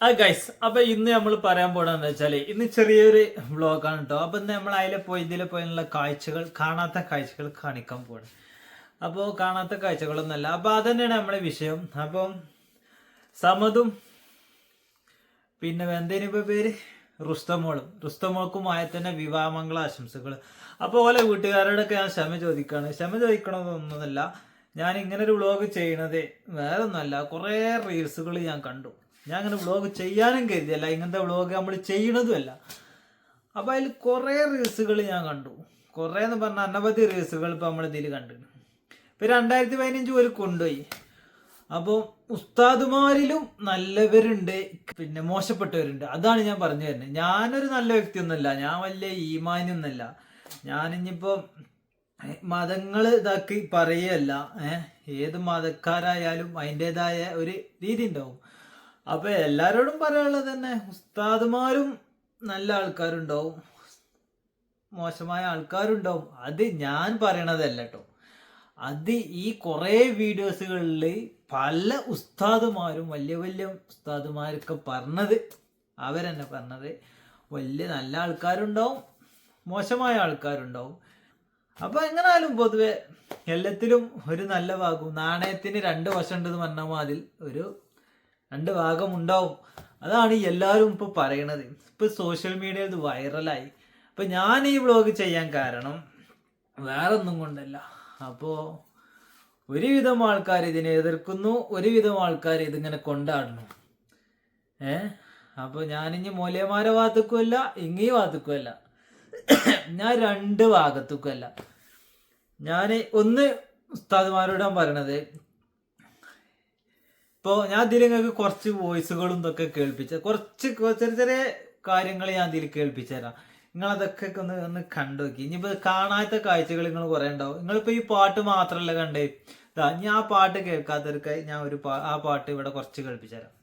Guys, അപ്പൊ ഇന്ന് നമ്മൾ പറയാൻ പോണെന്ന് വെച്ചാല് ഇന്ന് ചെറിയൊരു വ്ളോഗാണ് കേട്ടോ. അപ്പൊ ഇന്ന് നമ്മൾ അതിലെ പോയി ഇതിലെ പോയുള്ള കാഴ്ചകൾ, കാണാത്ത കാഴ്ചകൾ കാണിക്കാൻ പോവാണ്. അപ്പോൾ കാണാത്ത കാഴ്ചകളൊന്നല്ല, അപ്പൊ അതന്നെയാണ് നമ്മളെ വിഷയം. അപ്പം സമതും പിന്നെ എന്തേനിപ്പോ പേര് റുസ്തമോൾക്കുമായ തന്നെ വിവാഹമംഗള ആശംസകൾ. അപ്പോൾ ഓലെ വീട്ടുകാരോടൊക്കെ ഞാൻ ക്ഷമ ചോദിക്കണമെന്നൊന്നുമല്ല. ഞാൻ ഇങ്ങനെ ഒരു വ്ളോഗ് ചെയ്യണത് വേറെ ഒന്നുമല്ല, കുറേ റീൽസുകൾ ഞാൻ കണ്ടു. ഞാൻ അങ്ങനെ വ്ളോഗ് ചെയ്യാനും കരുതിയല്ല, ഇങ്ങനത്തെ വ്ളോഗ് നമ്മൾ ചെയ്യണതുമല്ല. അപ്പോൾ അതിൽ കുറേ റീൽസുകൾ ഞാൻ കണ്ടു. കുറേ എന്ന് പറഞ്ഞാൽ അനവധി റീൽസുകൾ ഇപ്പോൾ നമ്മൾ ഇതിൽ കണ്ടിരുന്നു. ഇപ്പോൾ 2015 ഒരു കൊണ്ടുപോയി. അപ്പോൾ ഉസ്താദുമാരിലും നല്ലവരുണ്ട്, പിന്നെ മോശപ്പെട്ടവരുണ്ട്. അതാണ് ഞാൻ പറഞ്ഞു തരുന്നത്. ഞാനൊരു നല്ല വ്യക്തിയൊന്നുമല്ല, ഞാൻ വലിയ ഈമാനൊന്നുമല്ല. ഞാനിപ്പോൾ മതങ്ങൾ ഇതാക്കി പറയുകയല്ല. ഏത് മതക്കാരായാലും അതിൻ്റെതായ ഒരു രീതി ഉണ്ടാവും. അപ്പൊ എല്ലാരോടും പറയാനുള്ളത് തന്നെ, ഉസ്താദുമാരും നല്ല ആൾക്കാരുണ്ടാവും, മോശമായ ആൾക്കാരുണ്ടാവും. അത് ഞാൻ പറയണതല്ല കേട്ടോ. അത് ഈ കുറേ വീഡിയോസുകളിൽ പല ഉസ്താദുമാരും വലിയ വലിയ ഉസ്താദുമാരൊക്കെ പറഞ്ഞത്, അവരെന്നെ പറഞ്ഞത്, വലിയ നല്ല ആൾക്കാരുണ്ടാവും, മോശമായ ആൾക്കാരുണ്ടാവും. അപ്പൊ എങ്ങനായാലും പൊതുവെ എല്ലാത്തിലും ഒരു നല്ല ഭാഗവും, നാണയത്തിന് 2 വശം ഉണ്ടെന്ന് പറഞ്ഞ മാതിരി ഒരു 2 ഭാഗം ഉണ്ടാവും. അതാണ് എല്ലാവരും ഇപ്പോൾ പറയണത്. ഇപ്പോൾ സോഷ്യൽ മീഡിയയിൽ ഇത് വൈറലായി. അപ്പോൾ ഞാൻ ഈ വ്ളോഗ് ചെയ്യാൻ കാരണം വേറെ ഒന്നും കൊണ്ടല്ല. അപ്പോൾ ഒരുവിധം ആൾക്കാർ ഇതിനെ എതിർക്കുന്നു, ഒരുവിധം ആൾക്കാർ ഇതിങ്ങനെ കൊണ്ടാടുന്നു. അപ്പോൾ ഞാനിഞ്ഞ് മൂല്യമാരെ ഭാഗത്തേക്കുമല്ല, ഇങ്ങീ ഭാഗത്തേക്കുമല്ല, ഞാൻ 2 ഭാഗത്തേക്കുമല്ല. ഞാൻ ഒന്ന് ഉസ്താദുമാരോട് ഞാൻ പറയണത്, ഇപ്പോൾ ഞാൻ ഇതിൽ നിങ്ങൾക്ക് കുറച്ച് വോയിസുകളും ഇതൊക്കെ കുറച്ച് ചെറിയ ചെറിയ കാര്യങ്ങൾ ഞാൻ ഇതിൽ കേൾപ്പിച്ചു തരാം. നിങ്ങളതൊക്കെ ഒന്ന് കണ്ടു നോക്കി. ഇനിയിപ്പോൾ കാണാത്ത കാഴ്ചകൾ നിങ്ങൾ കുറേ ഉണ്ടാവും. നിങ്ങളിപ്പോൾ ഈ പാട്ട് മാത്രമല്ല കണ്ടേ. ഞാൻ ആ പാട്ട് കേൾക്കാത്തവർക്കായി ഞാൻ ആ പാട്ട് ഇവിടെ കുറച്ച് കേൾപ്പിച്ചു തരാം.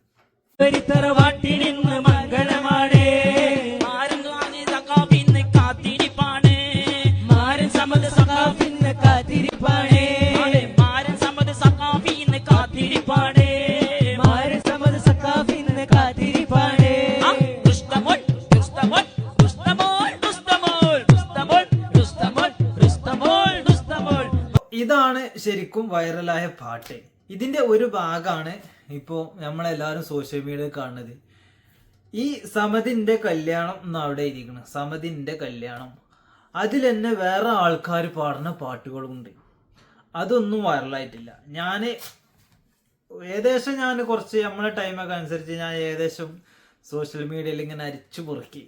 ഇതാണ് ശരിക്കും വൈറലായ പാട്ട്. ഇതിന്റെ ഒരു ഭാഗമാണ് ഇപ്പോൾ നമ്മളെല്ലാവരും സോഷ്യൽ മീഡിയയിൽ കാണുന്നത്. ഈ സമതിന്റെ കല്യാണം എന്ന് അവിടെ ഇരിക്കണം, സമതിന്റെ കല്യാണം. അതിൽ തന്നെ വേറെ ആൾക്കാർ പാടുന്ന പാട്ടുകളുണ്ട്. അതൊന്നും വൈറലായിട്ടില്ല. ഞാൻ കുറച്ച് നമ്മളെ ടൈമൊക്കെ അനുസരിച്ച് ഞാൻ ഏകദേശം സോഷ്യൽ മീഡിയയിൽ ഇങ്ങനെ അരിച്ചു പൊറുക്കി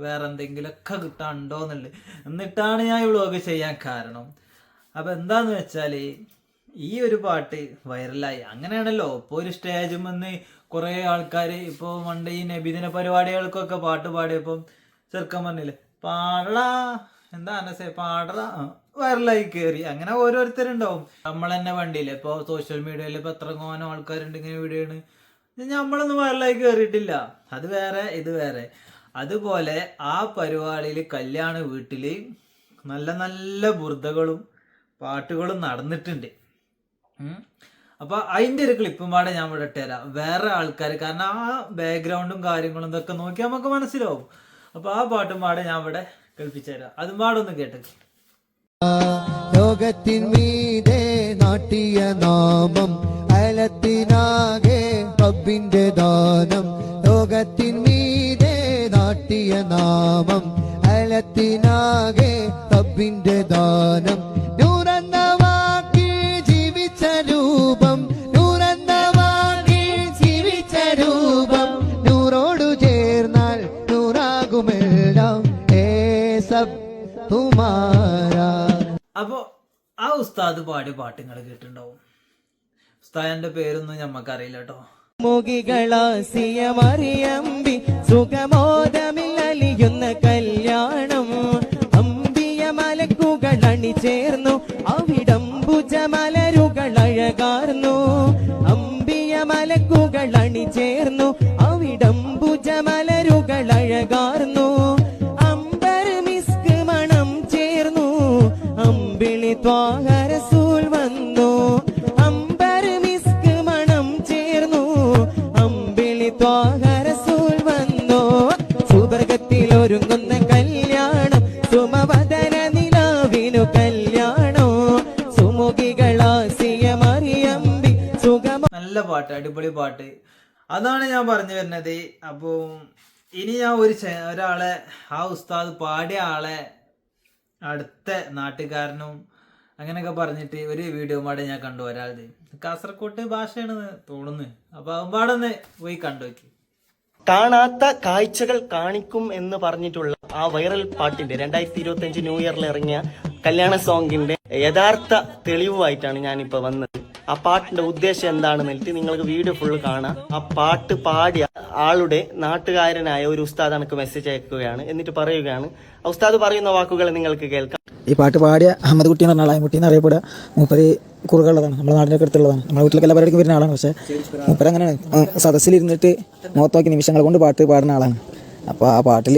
വേറെ എന്തെങ്കിലുമൊക്കെ കിട്ടാനുണ്ടോ എന്നുള്ളത്. എന്നിട്ടാണ് ഞാൻ ഈ വ്ളോഗ് ചെയ്യാൻ കാരണം. അപ്പം എന്താന്ന് വെച്ചാൽ ഈ ഒരു പാട്ട് വൈറലായി. അങ്ങനെയാണല്ലോ ഇപ്പോൾ ഒരു സ്റ്റേജിൽ വന്ന് കുറേ ആൾക്കാർ, ഇപ്പോൾ പണ്ട് ഈ നബിദിന പരിപാടികൾക്കൊക്കെ പാട്ട് പാടിയപ്പം ചെറുക്കൻ പറഞ്ഞില്ലേ, പാടടാ എന്താ അനസേ പാടടാ, വൈറലായി കയറി. അങ്ങനെ ഓരോരുത്തരുണ്ടാവും. നമ്മൾ തന്നെ വണ്ടിയില്ലേ, ഇപ്പോൾ സോഷ്യൽ മീഡിയയിൽ ഇപ്പോൾ എത്രങ്ങാനും ആൾക്കാരുണ്ട് ഇങ്ങനെ വീഡിയോ ആണ്. നമ്മളൊന്നും വൈറലായി കയറിയിട്ടില്ല. അത് വേറെ, ഇത് വേറെ. അതുപോലെ ആ പരിപാടിയിൽ കല്യാണ വീട്ടിൽ നല്ല നല്ല ബുർദകളും പാട്ടുകളും നടന്നിട്ടുണ്ട്. അപ്പൊ അതിന്റെ ഒരു ക്ലിപ്പും പാടെ ഞാൻ ഇവിടെ ഇട്ടുതരാം. വേറെ ആൾക്കാർ, കാരണം ആ ബാക്ക്ഗ്രൗണ്ടും കാര്യങ്ങളും ഇതൊക്കെ നോക്കിയാൽ നമുക്ക് മനസ്സിലാവും. അപ്പൊ ആ പാട്ടും പാടെ ഞാൻ ഇവിടെ കേൾപ്പിച്ചു തരാം. അതും പാടൊന്ന് കേട്ടു. ലോകത്തിൻ മീതെ നാട്ടിയ നാമം, അയലത്തിനാകെ റബ്ബിന്റെ ദാനം. ലോകത്തിൻ മീതെ നാട്ടിയ നാമം, അയലത്തിനാകെ റബ്ബിന്റെ ദാനം. നൂറെന്ന വാക്കിൽ ജീവിച്ച രൂപം, നൂറെന്ന വാക്കിൽ ജീവിച്ച രൂപം. നൂറോടു ചേർന്നാൽ നൂറാകുമെല്ലാം തുമാരാ. അപ്പൊ ആ ഉസ്താദ് പാടിയ പാട്ട് നിങ്ങൾ കേട്ടിട്ടുണ്ടാവും. ഉസ്താദിന്റെ പേരൊന്നും ഞമ്മക്കറിയില്ല കേട്ടോ. മുകികളാസിയമറിയമ്പി സുഖമോദമില്ലലിയുന്ന കല്യാണം. അമ്പിയ മലക്കുകൾ അണിചേർന്നു അവിടം ഭുജമലരുകൾ അഴകാർന്നു. അമ്പിയ മലക്കുകൾ അണിചേർന്നു അവിടം ഭുജമലരുകൾ അഴകാർന്നു. അമ്പർ മിസ്ക് മണം ചേർന്നു അമ്പിളി ത്വാഹ റസൂൽ വന്നു. അമ്പർ മിസ്ക് മണം ചേർന്നു അമ്പിളി ത്വാഹ റസൂൽ പാട്ട്, അടിപൊളി പാട്ട്. അതാണ് ഞാൻ പറഞ്ഞു വരുന്നത്. അപ്പോൾ ഇനി ഞാൻ ഒരാളെ, ആ ഉസ്താദ് പാടിയ ആളെ അടുത്ത നാട്ടുകാരനും അങ്ങനെയൊക്കെ പറഞ്ഞിട്ട് ഒരു വീഡിയോ പാടെ ഞാൻ കണ്ടു. ഒരാളത് കാസർകോട്ട് ഭാഷയാണെന്ന് തോന്നുന്നു. അപ്പൊ അവമ്പാടൊന്ന് പോയി കണ്ടു നോക്കി. കാണാത്ത കാഴ്ചകൾ കാണിക്കും എന്ന് പറഞ്ഞിട്ടുള്ള ആ വൈറൽ പാട്ടിന്റെ 2025 ന്യൂ ഇയറിൽ ഇറങ്ങിയ കല്യാണ സോങ്ങിന്റെ യഥാർത്ഥ തെളിവുമായിട്ടാണ് ഞാനിപ്പോ വന്നത്. ആ പാട്ടിന്റെ ഉദ്ദേശം എന്താണെന്ന് വെച്ചിട്ട് നിങ്ങൾക്ക് വീഡിയോ ഫുള്ള് കാണാം. ആ പാട്ട് പാടിയ ആളുടെ നാട്ടുകാരനായ ഒരു ഉസ്താദ് എനിക്ക് മെസ്സേജ് അയക്കുകയാണ്. എന്നിട്ട് പറയുകയാണ്, ആ ഉസ്താദ് പറയുന്ന വാക്കുകൾ നിങ്ങൾക്ക് കേൾക്കാം. ഈ പാട്ട് പാടിയ അഹമ്മദ് കുട്ടി എന്ന് പറഞ്ഞ ആളാണ്. കുട്ടി എന്ന് അറിയപ്പെടുക മൂപ്പര് കുറുകളുള്ളതാണ്, നമ്മുടെ നാടിനൊക്കെ അടുത്തുള്ളതാണ്. നമ്മുടെ വീട്ടിലൊക്കെ എല്ലാ പരിപാടിക്കും വരുന്ന ആളാണ്. പക്ഷേ മൂപ്പര് അങ്ങനെയാണ് സദസ്സിലിരുന്നിട്ട് മുഖത്തോക്കി നിമിഷങ്ങൾ കൊണ്ട് പാട്ട് പാടുന്ന ആളാണ്. അപ്പോൾ ആ പാട്ടിൽ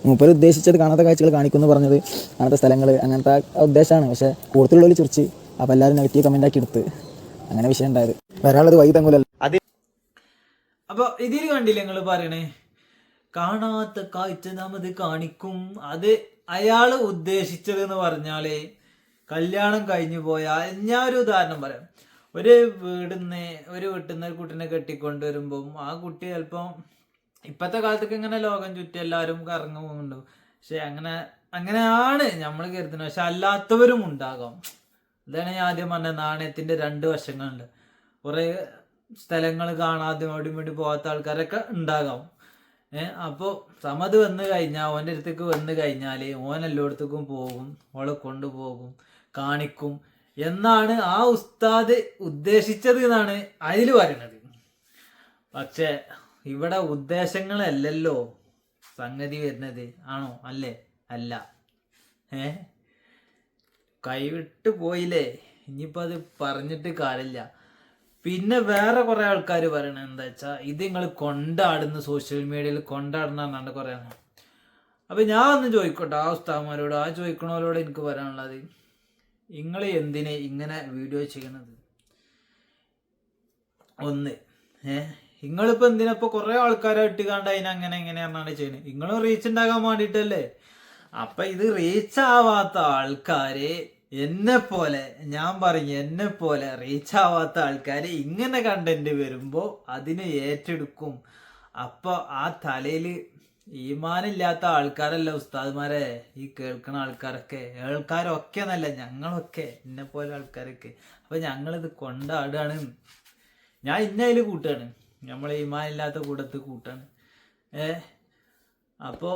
മൂപ്പര് ഉദ്ദേശിച്ചത് കാണാത്ത കാഴ്ചകൾ കാണിക്കുമെന്ന് പറഞ്ഞത് അങ്ങനത്തെ സ്ഥലങ്ങൾ, അങ്ങനത്തെ ഉദ്ദേശമാണ്. പക്ഷേ കൂടുതലുള്ളവർ ചിരിച്ച്, അപ്പോൾ എല്ലാവരും നെഗറ്റീവ് കമൻ്റ് ആക്കി എടുത്ത് അങ്ങനെ വിഷയം ഉണ്ടായത്. വരാളത് വൈകി തങ്ങൂലല്ലോ. അപ്പൊ ഇതിൽ കണ്ടില്ല നിങ്ങൾ പറയണേ, കാണാത്ത കാഴ്ച നമ്മത് കാണിക്കും. അത് അയാള് ഉദ്ദേശിച്ചത് എന്ന് പറഞ്ഞാല് കല്യാണം കഴിഞ്ഞു പോയാൽ, ഞാൻ ഒരു ഉദാഹരണം പറയാം. ഒരു വീട്ടിൽ നിന്ന് ഒരു കുട്ടീനെ കെട്ടിക്കൊണ്ടുവരുമ്പം ആ കുട്ടി ചിലപ്പം ഇപ്പത്തെ കാലത്തൊക്കെ ഇങ്ങനെ ലോകം ചുറ്റി എല്ലാവരും കറങ്ങി പോകുന്നുണ്ട്. പക്ഷെ അങ്ങനെയാണ് നമ്മൾ കരുതുന്നത്. പക്ഷെ അല്ലാത്തവരും ഉണ്ടാകാം. ഇതാണ് ഞാൻ ആദ്യം പറഞ്ഞത്, നാണയത്തിന്റെ 2 വശങ്ങളുണ്ട്. കുറെ സ്ഥലങ്ങൾ കാണാതെ വേണ്ടി പോകാത്ത ആൾക്കാരൊക്കെ ഉണ്ടാകാം. അപ്പോൾ സമത് വന്നു കഴിഞ്ഞാൽ, ഓൻ്റെ അടുത്തേക്ക് വന്നു കഴിഞ്ഞാൽ ഓൻ എല്ലായിടത്തേക്കും പോകും, ഓളെ കൊണ്ടുപോകും, കാണിക്കും എന്നാണ് ആ ഉസ്താദ് ഉദ്ദേശിച്ചത് എന്നാണ് അതിൽ പറയുന്നത്. പക്ഷെ ഇവിടെ ഉദ്ദേശങ്ങളല്ലല്ലോ സംഗതി വരുന്നത്. ആണോ? അല്ലേ? അല്ല. കൈവിട്ട് പോയില്ലേ, ഇനിയിപ്പോൾ അത് പറഞ്ഞിട്ട് കാര്യമില്ല. പിന്നെ വേറെ കുറെ ആൾക്കാർ പറയണത് എന്താ വെച്ചാൽ, ഇത് നിങ്ങൾ കൊണ്ടാടുന്ന, സോഷ്യൽ മീഡിയയിൽ കൊണ്ടാടുന്നാണ്ട് കുറേ. അപ്പൊ ഞാൻ ഒന്ന് ചോദിക്കട്ടെ ആ ഉസ്താദ്മാരോട്, ആ ചോദിക്കണവരോട് എനിക്ക് പറയാനുള്ളത്, നിങ്ങൾ എന്തിനെ ഇങ്ങനെ വീഡിയോ ചെയ്യണത്? ഒന്ന് നിങ്ങളിപ്പോ എന്തിനപ്പോ കുറെ ആൾക്കാരെ ഇട്ടുകാണ്ട് അതിനങ്ങനെ എങ്ങനെയാണെന്നാണ് ചെയ്യുന്നത്? നിങ്ങളും റീച്ച് ഉണ്ടാകാൻ വേണ്ടിയിട്ടല്ലേ. അപ്പൊ ഇത് റീച്ച് ആവാത്ത ആൾക്കാര് എന്നെ പോലെ റീച്ച് ആവാത്ത ആൾക്കാര് ഇങ്ങനെ കണ്ടന്റ് വരുമ്പോ അതിനെ ഏറ്റെടുക്കും. അപ്പൊ ആ തലയിൽ ഈമാനില്ലാത്ത ആൾക്കാരല്ല ഉസ്താദ്മാരെ ഈ കേൾക്കുന്ന ആൾക്കാരൊക്കെ എന്നല്ല, ഞങ്ങളൊക്കെ എന്നെ പോലെ ആൾക്കാരൊക്കെ. അപ്പൊ ഞങ്ങളിത് കൊണ്ടാടാണ്. ഞാൻ ഇന്നതിൽ കൂട്ടാണ്, നമ്മൾ ഈമാനില്ലാത്ത കൂട്ടത്തിൽ കൂട്ടാണ്. അപ്പോ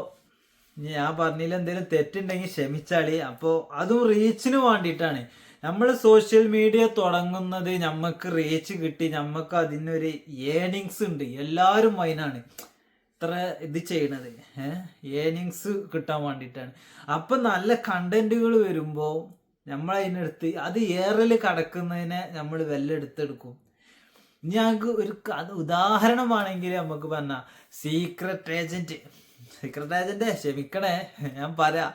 ഞാൻ പറഞ്ഞതിൽ എന്തെങ്കിലും തെറ്റുണ്ടെങ്കിൽ ക്ഷമിച്ചാളി. അപ്പോൾ അതും റീച്ചിന് വേണ്ടിയിട്ടാണ്. നമ്മൾ സോഷ്യൽ മീഡിയ തുടങ്ങുന്നത് നമുക്ക് റീച്ച് കിട്ടി, നമുക്ക് അതിനൊരു ഏണിങ്സ് ഉണ്ട്. എല്ലാവരും അതിനാണ് ഇത്ര ഇത് ചെയ്യണത്, ഏണിങ്സ് കിട്ടാൻ വേണ്ടിയിട്ടാണ്. അപ്പം നല്ല കണ്ടന്റുകൾ വരുമ്പോൾ നമ്മൾ അതിനടുത്ത് അത് ഏറൽ കടക്കുന്നതിനെ നമ്മൾ എടുത്തെടുക്കും. ഞങ്ങൾക്ക് ഒരു ഉദാഹരണമാണെങ്കിൽ നമുക്ക് പറഞ്ഞാൽ സീക്രട്ട് ഏജന്റ് ക്ഷമിക്കണേ ഞാൻ പറയാം.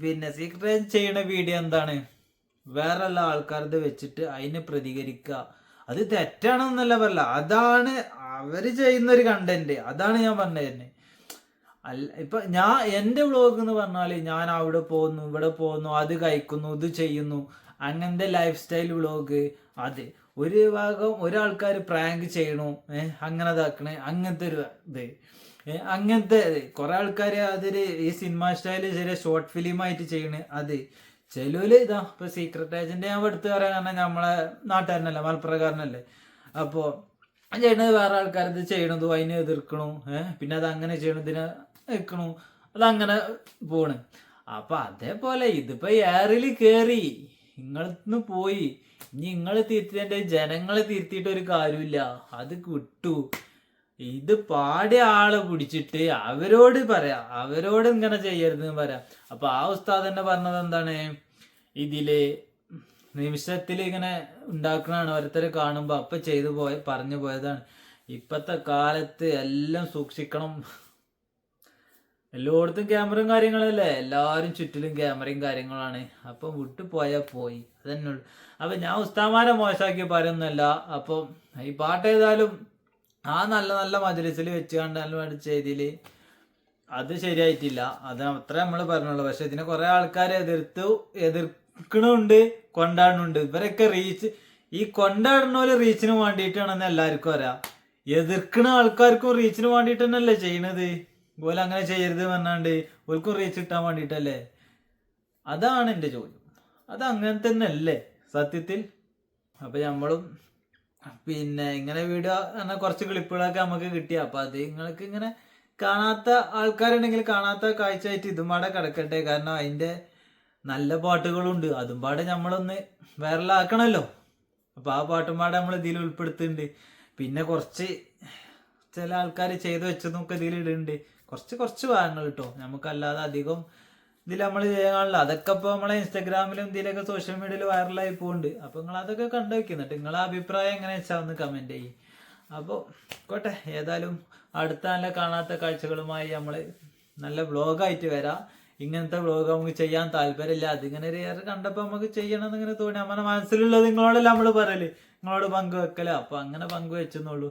പിന്നെ സീക്രട്ട് ഏജന്റ് ചെയ്യണ വീഡിയോ എന്താണ്? വേറെ എല്ലാ ആൾക്കാരത് വെച്ചിട്ട് അതിനെ പ്രതികരിക്കുക. അത് തെറ്റാണെന്നല്ല പറയില്ല, അതാണ് അവര് ചെയ്യുന്നൊരു കണ്ടന്റ്. അതാണ് ഞാൻ പറഞ്ഞത് തന്നെ. അല്ല ഇപ്പൊ എൻ്റെ വ്ളോഗ് എന്ന് പറഞ്ഞാൽ ഞാൻ അവിടെ പോകുന്നു, ഇവിടെ പോകുന്നു, അത് കഴിക്കുന്നു, ഇത് ചെയ്യുന്നു, അങ്ങനത്തെ ലൈഫ് സ്റ്റൈൽ വ്ളോഗ്. അത് ഒരു ഭാഗം ഒരാൾക്കാർ പ്രാങ്ക് ചെയ്യണു, അങ്ങനെ ഇതാക്കണേ, അങ്ങനത്തെ ഒരു ഇത്, അങ്ങനത്തെ കുറെ ആൾക്കാർ അതൊരു ഈ സിനിമ സ്റ്റൈല് ചെറിയ ഷോർട്ട് ഫിലിമായിട്ട് ചെയ്യണ്. അത് ചെലൂല് ഇതാ ഇപ്പൊ സീക്രട്ട് ഏജന്റ് ഞാൻ എടുത്തു പറയാൻ കാരണം നമ്മളെ നാട്ടുകാരനല്ലേ, മലപ്പുറക്കാരനല്ലേ. അപ്പോൾ ചെയ്യണത് വേറെ ആൾക്കാർ ഇത് ചെയ്യണതു അതിനെ എതിർക്കണു, പിന്നെ അത് അങ്ങനെ ചെയ്യണതിനെ വെക്കണു, അതങ്ങനെ പോണ്. അപ്പൊ അതേപോലെ ഇതിപ്പോ എയറിൽ കയറി നിങ്ങളിന്ന് പോയി, ഇനി നിങ്ങൾ തിരുത്തിൻ്റെ ജനങ്ങളെ തിരുത്തിയിട്ട് ഒരു കാര്യമില്ല, അത് കിട്ടു. ഇത് പാടിയ ആളെ പിടിച്ചിട്ട് അവരോട് പറയാം, അവരോട് ഇങ്ങനെ ചെയ്യരുതെന്ന് പറയാം. അപ്പൊ ആ ഉസ്താദ് തന്നെ പറഞ്ഞത് എന്താണ്, ഇതില് നിമിഷത്തിൽ ഇങ്ങനെ ഉണ്ടാക്കണാണ്, ഓരോരുത്തരെ കാണുമ്പോ അപ്പൊ പറഞ്ഞു പോയതാണ്. ഇപ്പത്തെ കാലത്ത് എല്ലാം സൂക്ഷിക്കണം. എല്ലായിടത്തും ക്യാമറയും കാര്യങ്ങളല്ലേ, എല്ലാവരും ചുറ്റിലും ക്യാമറയും കാര്യങ്ങളാണ്. അപ്പൊ വിട്ടു പോയാൽ പോയി, അതന്നെ ഉള്ളു. അപ്പൊ ഞാൻ ഉസ്താദ്മാരെ മോശമാക്കി പറയുന്നല്ല. അപ്പൊ ഈ പാട്ട് ഏതായാലും ആ നല്ല നല്ല മജ്‌ലിസിൽ വെച്ച് കണ്ടാലും വേണ്ടി ചെയ്തില് അത് ശരിയായിട്ടില്ല, അത് അത്ര നമ്മൾ പറഞ്ഞുള്ളൂ. പക്ഷെ ഇതിനെ കുറെ ആൾക്കാർ എതിർക്കണുണ്ട്, കൊണ്ടാടുന്നുണ്ട്. ഇവരൊക്കെ റീച്ച് ഈ കൊണ്ടാടുന്നോല് റീച്ചിന് വേണ്ടിയിട്ടാണെന്ന് എല്ലാവർക്കും അറിയാം. എതിർക്കുന്ന ആൾക്കാർക്കും റീച്ചിന് വേണ്ടിയിട്ട് തന്നെയല്ലേ ചെയ്യണത്. ഓല് അങ്ങനെ ചെയ്യരുത് പറഞ്ഞാണ്ട് ഓൽക്കും റീച്ച് കിട്ടാൻ വേണ്ടിയിട്ടല്ലേ. അതാണ് എൻ്റെ ചോദ്യം. അത് അങ്ങനെ തന്നെ അല്ലേ സത്യത്തിൽ? അപ്പം നമ്മളും പിന്നെ ഇങ്ങനെ വീഡിയോ പറഞ്ഞാൽ കുറച്ച് ക്ലിപ്പുകളൊക്കെ നമുക്ക് കിട്ടി. അപ്പം അത് നിങ്ങൾക്ക് ഇങ്ങനെ കാണാത്ത ആൾക്കാരുണ്ടെങ്കിൽ കാണാത്ത കാഴ്ചയായിട്ട് ഇതും പാടെ കിടക്കട്ടെ. കാരണം അതിൻ്റെ നല്ല പാട്ടുകളുണ്ട്, അതും പാടെ നമ്മളൊന്ന് വൈറലാക്കണമല്ലോ. അപ്പോൾ ആ പാട്ടും പാടെ നമ്മൾ ഇതിൽ ഉൾപ്പെടുത്തുന്നുണ്ട്. പിന്നെ കുറച്ച് ചില ആൾക്കാർ ചെയ്ത് വെച്ചതൊക്കെ ഇതിൽ ഇടുന്നുണ്ട്. കുറച്ച് ഭാഗങ്ങൾ കേട്ടോ, നമുക്കല്ലാതെ അധികം ഇതിൽ നമ്മൾ ചെയ്യാനുള്ള അതൊക്കെ ഇപ്പോൾ നമ്മളെ ഇൻസ്റ്റാഗ്രാമിലും ഇതിലൊക്കെ സോഷ്യൽ മീഡിയയിൽ വൈറലായി പോകുന്നുണ്ട്. അപ്പോൾ നിങ്ങൾ അതൊക്കെ കണ്ടു വെക്കുന്നുണ്ട്. നിങ്ങളെ അഭിപ്രായം എങ്ങനെ വെച്ചാൽ ഒന്ന് കമൻറ്റ് ചെയ്യും. അപ്പോൾ കോട്ടെ, ഏതായാലും അടുത്ത നല്ല കാണാത്ത കാഴ്ചകളുമായി നമ്മൾ നല്ല വ്ളോഗായിട്ട് വരാം. ഇങ്ങനത്തെ വ്ളോഗ് നമുക്ക് ചെയ്യാൻ താല്പര്യമില്ല, അതിങ്ങനെ ഏറെ കണ്ടപ്പോൾ നമുക്ക് ചെയ്യണമെന്ന് ഇങ്ങനെ തോന്നി. നമ്മുടെ മനസ്സിലുള്ളത് നിങ്ങളോടല്ല നമ്മൾ പറയല്, നിങ്ങളോട് പങ്കുവെക്കല. അപ്പോൾ അങ്ങനെ പങ്കുവെച്ചെന്നുള്ളൂ.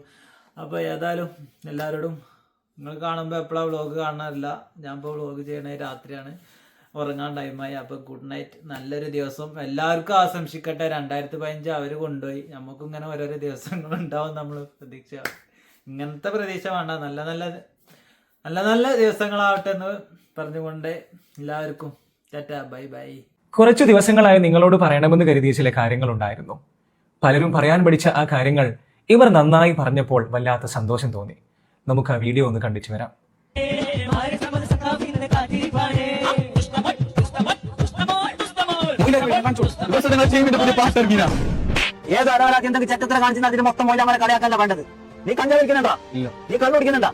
അപ്പോൾ ഏതായാലും എല്ലാവരോടും നിങ്ങൾ കാണുമ്പോൾ എപ്പോഴാണ് വ്ളോഗ് കാണാറില്ല. ഞാൻ ഇപ്പോൾ വ്ളോഗ് ചെയ്യണേ രാത്രിയാണ്, ഉറങ്ങാൻ ടൈമായി. അപ്പോൾ ഗുഡ് നൈറ്റ്. നല്ലൊരു ദിവസം എല്ലാവർക്കും ആശംസിക്കട്ടെ. 2015 അവർ കൊണ്ടുപോയി, നമുക്കും ഇങ്ങനെ ഓരോരോ ദിവസങ്ങളുണ്ടാവും. നമ്മൾ പ്രതീക്ഷ ഇങ്ങനത്തെ പ്രതീക്ഷ വേണ്ട, നല്ല നല്ല ദിവസങ്ങളാവട്ടെ എന്ന് പറഞ്ഞുകൊണ്ട് എല്ലാവർക്കും ടാറ്റാ, ബൈ ബൈ. കുറച്ചു ദിവസങ്ങളായി നിങ്ങളോട് പറയണമെന്ന് കരുതിയ ചില കാര്യങ്ങളുണ്ടായിരുന്നു. പലരും പറയാൻ പഠിച്ച ആ കാര്യങ്ങൾ ഇവർ നന്നായി പറഞ്ഞപ്പോൾ വല്ലാത്ത സന്തോഷം തോന്നി. നമുക്ക് ആ വീഡിയോ ഒന്ന് കണ്ടിട്ട് വരാം. ചരിത്ര കാണിച്ചാൽ അതിന് മൊത്തം മൊയിലാമാരെ കളിയാക്കല്ല വേണ്ടത്. നീ കഞ്ചാവ് കുടിക്കുന്നുണ്ടോ? നീ കള്ളു കുടിക്കുന്നുണ്ടോ?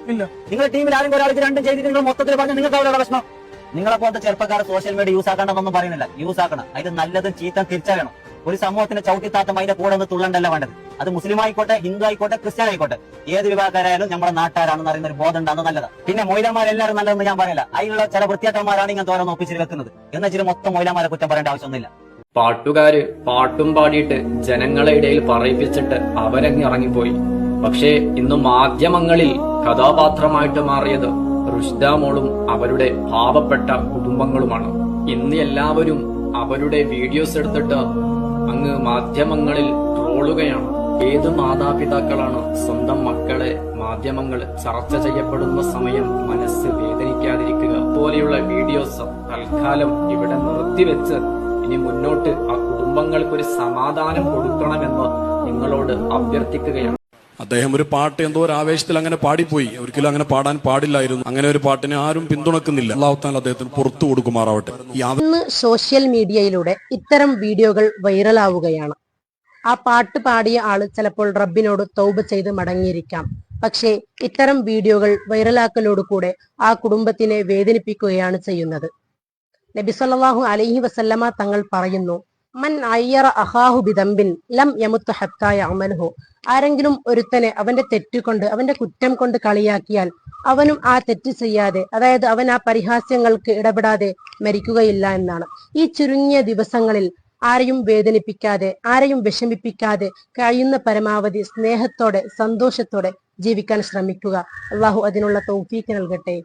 നിങ്ങളുടെ ടീമിൽ ആരെങ്കിലും ഒരാൾക്ക് രണ്ടും ചെയ്തിട്ട് നിങ്ങൾ മൊത്തത്തിൽ പറഞ്ഞ നിങ്ങൾക്ക് അവരുടെ പ്രശ്നം. നിങ്ങളെ പോലത്തെ ചെറുപ്പക്കാർ സോഷ്യൽ മീഡിയ യൂസ് ആക്കണമെന്നൊന്നും പറയുന്നില്ല. യൂസ് ആക്കണം, അതിന് നല്ലതും ചീത്ത തിരിച്ചറിയണം. ഒരു സമൂഹത്തിന് ചവിട്ടിത്താത്ത അതിന്റെ കൂടെ ഒന്ന് തുള്ളണ്ടല്ല വേണ്ടത്. അത് മുസ്ലിം ആയിക്കോട്ടെ, ഹിന്ദു ആയിക്കോട്ടെ, ക്രിസ്ത്യൻ ആയിക്കോട്ടെ, ഏത് വിഭാഗക്കാരായാലും നമ്മുടെ നാട്ടുകാരാണെന്ന് അറിയുന്ന ഒരു ബോധം ഉണ്ടാകുന്നത് നല്ലതാണ്. പിന്നെ മൊയിലാമാരെല്ലാവരും നല്ലതെന്ന് ഞാൻ പറയില്ല. അതിലുള്ള ചില വൃത്തിയാക്കന്മാരാണ് ഇങ്ങനെ തോന്നുന്ന ഒപ്പിച്ചിട്ട് വെക്കുന്നത്. എന്നുവെച്ചാൽ മൊത്തം മൊയിലാമാരെ കുറ്റം പറയേണ്ട ആവശ്യമൊന്നുമില്ല. പാട്ടുകാര് പാട്ടും പാടിയിട്ട് ജനങ്ങളെ ഇടയിൽ പറയിപ്പിച്ചിട്ട് അവരങ്ങ് ഇറങ്ങിപ്പോയി. പക്ഷേ ഇന്ന് മാധ്യമങ്ങളിൽ കഥാപാത്രമായിട്ട് മാറിയത് റുഷ്ദ മോളും അവരുടെ പാവപ്പെട്ട കുടുംബങ്ങളുമാണ്. ഇന്ന് എല്ലാവരും അവരുടെ വീഡിയോസ് എടുത്തിട്ട് അങ്ങ് മാധ്യമങ്ങളിൽ ട്രോളുകയാണ്. ഏത് മാതാപിതാക്കളാണ് സ്വന്തം മക്കളെ മാധ്യമങ്ങൾ ചർച്ച ചെയ്യപ്പെടുന്ന സമയം മനസ്സ് വേദനിക്കാതിരിക്കുക? പോലെയുള്ള വീഡിയോസ് തൽക്കാലം ഇവിടെ നിർത്തിവെച്ച് ഇനി മുന്നോട്ട് ആ കുടുംബങ്ങൾക്കൊരു സമാധാനം കൊടുക്കണമെന്ന് നിങ്ങളോട് അഭ്യർത്ഥിക്കുകയാണ്. അദ്ദേഹം ഒരു പാട്ട് എന്തോ ഒരു ആവേശത്തിൽ അങ്ങനെ പാടിപ്പോയി. ഒരിക്കലും അങ്ങനെ പാടാൻ പാടില്ലായിരുന്നു. അങ്ങനെ ഒരു പാട്ടിനെ ആരും പിന്തുണക്കുന്നില്ല. അല്ലാഹു തആല അദ്ദേഹത്തിന് പുറത്തു കൊടുക്കുമാറാവട്ടെ. ഇന്ന് സോഷ്യൽ മീഡിയയിലൂടെ ഇത്തരം വീഡിയോകൾ വൈറലാവുകയാണ്. ആ പാട്ട് പാടിയ ആള് ചിലപ്പോൾ റബ്ബിനോട് തൗബ ചെയ്ത് മടങ്ങിയിരിക്കാം. പക്ഷേ ഇത്തരം വീഡിയോകൾ വൈറലാക്കലോടുകൂടെ ആ കുടുംബത്തിനെ വേദനിപ്പിക്കുകയാണ് ചെയ്യുന്നത്. നബി സല്ലല്ലാഹു അലൈഹി വസല്ലമ തങ്ങൾ പറയുന്നു, മൻ അയ്യറ അഹാഹു ബിദംബിൻ ലം യമുത്ത് ഹത്താ യഅമൽഹു. ആരെങ്കിലും ഒരുത്തനെ അവന്റെ തെറ്റുകൊണ്ട്, അവന്റെ കുറ്റം കൊണ്ട് കളിയാക്കിയാൽ അവനും ആ തെറ്റ് ചെയ്യാതെ, അതായത് അവൻ ആ പരിഹാസ്യങ്ങൾക്ക് ഇടപെടാതെ മരിക്കുകയില്ല എന്നാണ്. ഈ ചുരുങ്ങിയ ദിവസങ്ങളിൽ ആരെയും വേദനിപ്പിക്കാതെ, ആരെയും വിഷമിപ്പിക്കാതെ കഴിയുന്ന പരമാവധി സ്നേഹത്തോടെ, സന്തോഷത്തോടെ ജീവിക്കാൻ ശ്രമിക്കുക. അള്ളാഹു അതിനുള്ള തൗഫീക്ക് നൽകട്ടെ.